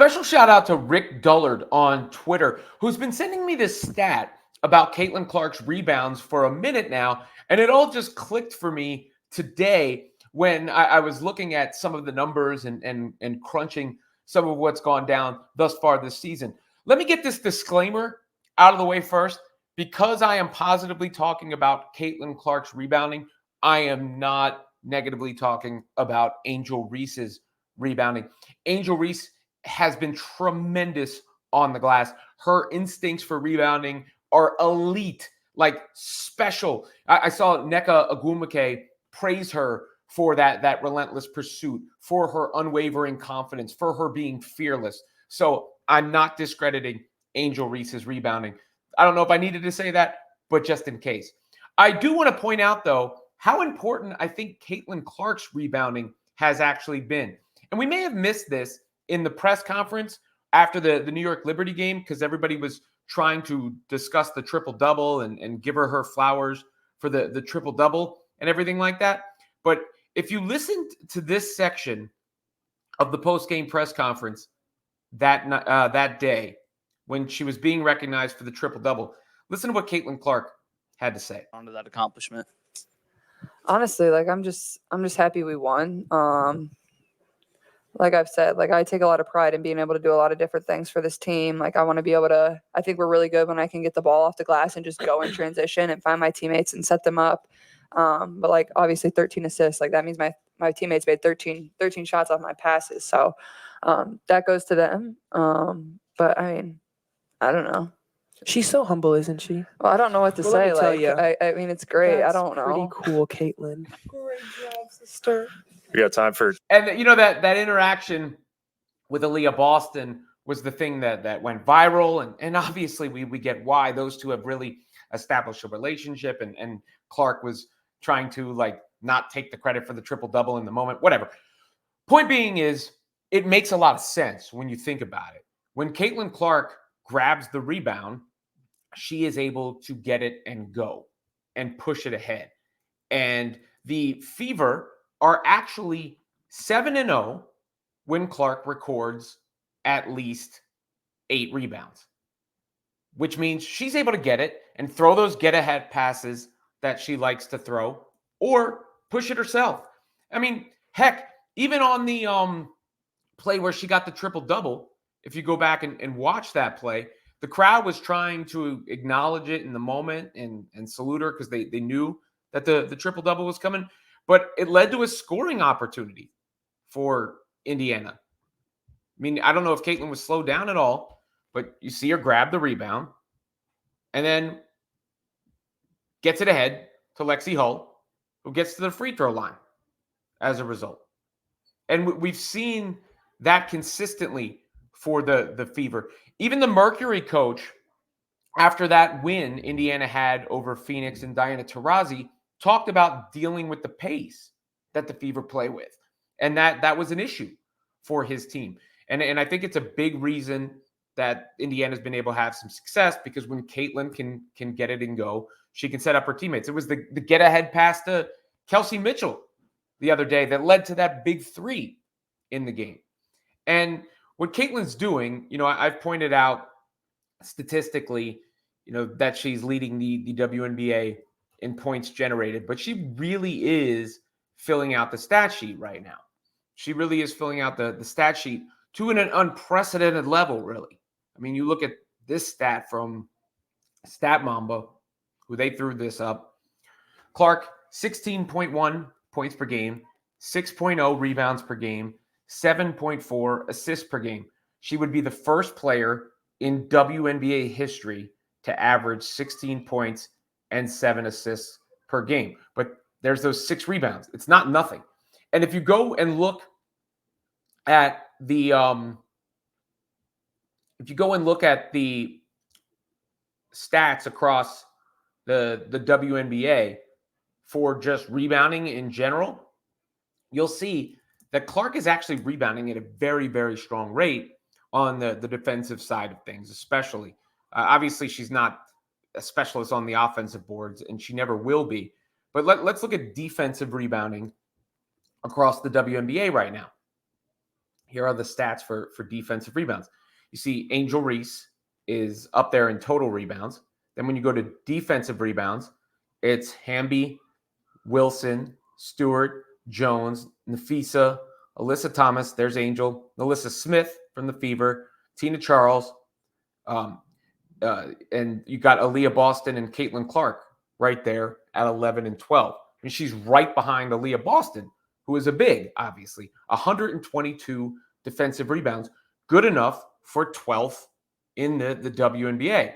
Special shout out to Rick Dullard on Twitter, who's been sending me this stat about Caitlin Clark's rebounds for a minute now. And it all just clicked for me today when I was looking at some of the numbers and crunching some of what's gone down thus far this season. Let me get this disclaimer out of the way first. Because I am positively talking about Caitlin Clark's rebounding, I am not negatively talking about Angel Reese's rebounding. Angel Reese has been tremendous on the glass. Her instincts for rebounding are elite, like special. I saw Nneka Ogwumike praise her for that relentless pursuit, for her unwavering confidence, for her being fearless. So I'm not discrediting Angel Reese's rebounding. I don't know if I needed to say that, but just in case. I do want to point out, though, how important I think Caitlin Clark's rebounding has actually been. And we may have missed this in the press conference after the New York Liberty game because everybody was trying to discuss the triple-double and give her flowers for the triple-double and everything like that. But if you listened to this section of the post-game press conference that day, when she was being recognized for the triple-double. Listen to what Caitlin Clark had to say. Onto that accomplishment. Honestly, I'm just happy we won. Like I've said, I take a lot of pride in being able to do a lot of different things for this team. I want to be able to, I think we're really good when I can get the ball off the glass and just go in transition and find my teammates and set them up. But obviously 13 assists, that means my teammates made 13 shots off my passes. So that goes to them. But I mean, I don't know. She's so humble, isn't she? Well, I don't know what to say. Let me tell you, I mean, it's great. That's I don't know. Pretty cool, Caitlin. Great job, sister. We got time for. And that interaction with Aaliyah Boston was the thing that went viral, and obviously we get why those two have really established a relationship. And Clark was trying to not take the credit for the triple-double in the moment. Whatever. Point being is, it makes a lot of sense when you think about it. When Caitlin Clark grabs the rebound, she is able to get it and go and push it ahead. And the Fever are actually 7-0 when Clark records at least 8 rebounds, which means she's able to get it and throw those get-ahead passes that she likes to throw or push it herself. I mean, heck, even on the play where she got the triple-double, if you go back and watch that play, the crowd was trying to acknowledge it in the moment and salute her because they knew that the triple-double was coming. But it led to a scoring opportunity for Indiana. I mean, I don't know if Caitlin was slowed down at all, but you see her grab the rebound and then gets it ahead to Lexi Hull, who gets to the free throw line as a result. And we've seen that consistently for the Fever. Even the Mercury coach, after that win Indiana had over Phoenix and Diana Taurasi, talked about dealing with the pace that the Fever play with. And that was an issue for his team. And I think it's a big reason that Indiana's been able to have some success, because when Caitlin can get it and go, she can set up her teammates. It was the get-ahead pass to Kelsey Mitchell the other day that led to that big 3 in the game. And what Caitlin's doing, I've pointed out statistically, that she's leading the WNBA in points generated, but she really is filling out the stat sheet right now. She really is filling out the stat sheet to an unprecedented level, really. I mean, you look at this stat from Stat Mamba, who they threw this up. Clark, 16.1 points per game, 6.0 rebounds per game, 7.4 assists per game. She would be the first player in WNBA history to average 16 points and 7 assists per game. But there's those 6 rebounds. It's not nothing. And if you go and look at the stats across the WNBA for just rebounding in general, you'll see that Clark is actually rebounding at a very, very strong rate on the defensive side of things, especially. Obviously, she's not a specialist on the offensive boards, and she never will be. But let's look at defensive rebounding across the WNBA right now. here are the stats for defensive rebounds. You see Angel Reese is up there in total rebounds. Then when you go to defensive rebounds, it's Hamby, Wilson, Stewart, Jones, Nafisa, Alyssa Thomas, there's Angel, Alyssa Smith from the Fever, Tina Charles, and you got Aaliyah Boston and Caitlin Clark right there at 11 and 12. And she's right behind Aaliyah Boston, who is a big, obviously, 122 defensive rebounds, good enough for 12th in the WNBA.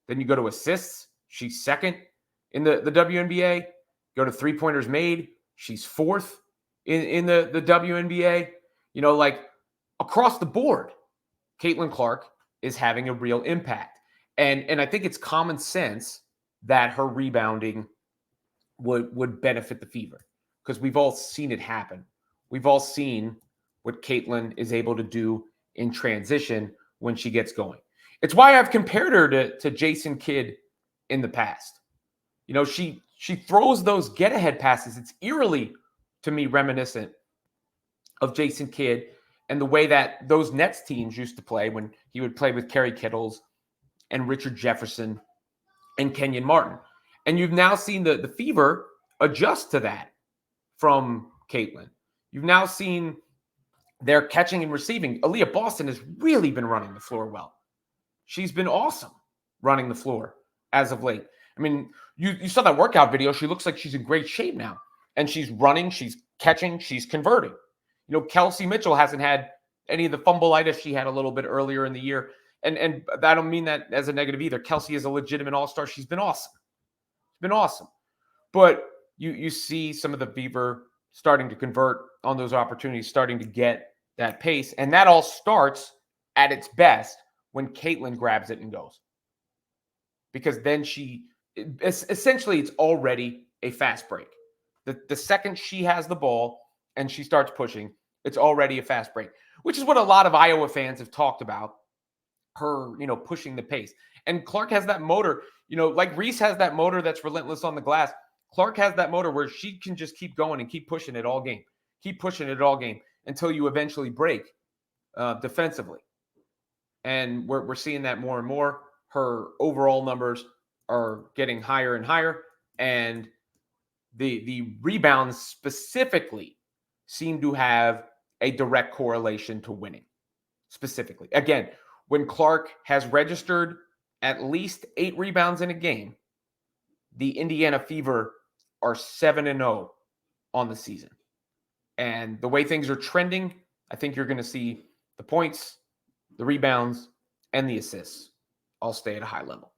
Then you go to assists, she's second in the WNBA. Go to three-pointers made, she's fourth in the WNBA. You know, like across the board, Caitlin Clark is having a real impact. And I think it's common sense that her rebounding would benefit the Fever, because we've all seen it happen. We've all seen what Caitlin is able to do in transition when she gets going. It's why I've compared her to Jason Kidd in the past. You know, she throws those get-ahead passes. It's eerily, to me, reminiscent of Jason Kidd and the way that those Nets teams used to play when he would play with Kerry Kittles and Richard Jefferson and Kenyon Martin. And you've now seen the Fever adjust to that from Caitlin. You've now seen their catching and receiving. Aaliyah Boston has really been running the floor well. She's been awesome running the floor as of late. I mean, you saw that workout video. She looks like she's in great shape now. And she's running, she's catching, she's converting. You know, Kelsey Mitchell hasn't had any of the fumbleitis she had a little bit earlier in the year. And I don't mean that as a negative either. Kelsey is a legitimate all-star. She's been awesome. She's been awesome. But you see some of the Fever starting to convert on those opportunities, starting to get that pace. And that all starts at its best when Caitlin grabs it and goes. Because then essentially it's already a fast break. The second she has the ball and she starts pushing, it's already a fast break, which is what a lot of Iowa fans have talked about, her, you know, pushing the pace. And Clark has that motor, you know, like Reese has that motor that's relentless on the glass. Clark has that motor where she can just keep going and keep pushing it all game. Keep pushing it all game until you eventually break defensively. And we're seeing that more and more. Her overall numbers are getting higher and higher. And the rebounds specifically seem to have a direct correlation to winning. Specifically. Again, when Clark has registered at least 8 rebounds in a game, the Indiana Fever are 7-0 on the season. And the way things are trending, I think you're going to see the points, the rebounds, and the assists all stay at a high level.